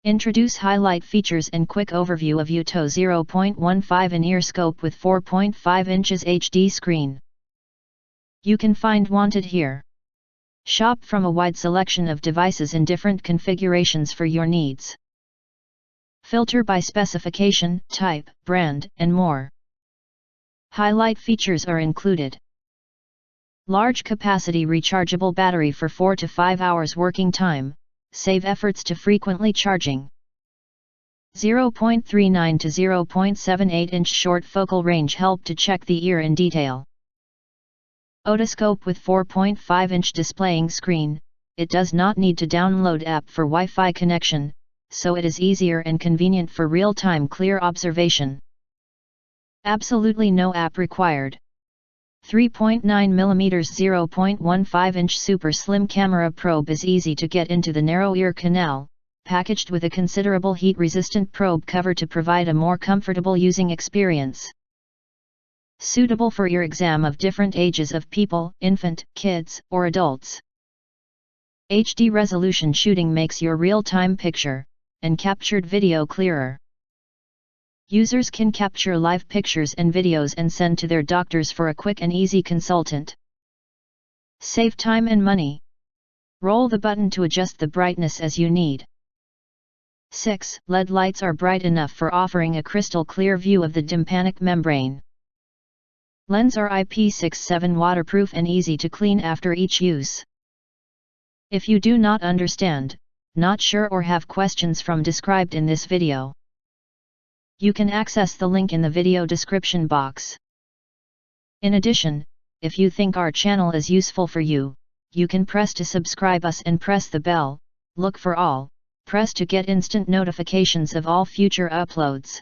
Introduce highlight features and quick overview of eutto 0.15 in-ear scope with 4.5 inches HD screen. You can find wanted here. Shop from a wide selection of devices in different configurations for your needs. Filter by specification, type, brand, and more. Highlight features are included. Large capacity rechargeable battery for 4 to 5 hours working time, save efforts to frequently charging. 0.39 to 0.78 inch short focal range help to check the ear in detail. Otoscope with 4.5 inch displaying screen, it does not need to download app for Wi-Fi connection, so it is easier and convenient for real-time clear observation. Absolutely no app required. 3.9 mm 0.15 inch super slim camera probe is easy to get into the narrow ear canal, packaged with a considerable heat-resistant probe cover to provide a more comfortable using experience. Suitable for ear exam of different ages of people, infant, kids, or adults. HD resolution shooting makes your real-time picture and captured video clearer. Users can capture live pictures and videos and send to their doctors for a quick and easy consultant. Save time and money. Roll the button to adjust the brightness as you need. 6. LED lights are bright enough for offering a crystal clear view of the tympanic membrane. Lens are IP67 waterproof and easy to clean after each use. If you do not understand, not sure or have questions from described in this video, you can access the link in the video description box. In addition, if you think our channel is useful for you, you can press to subscribe us and press the bell, look for all, press to get instant notifications of all future uploads.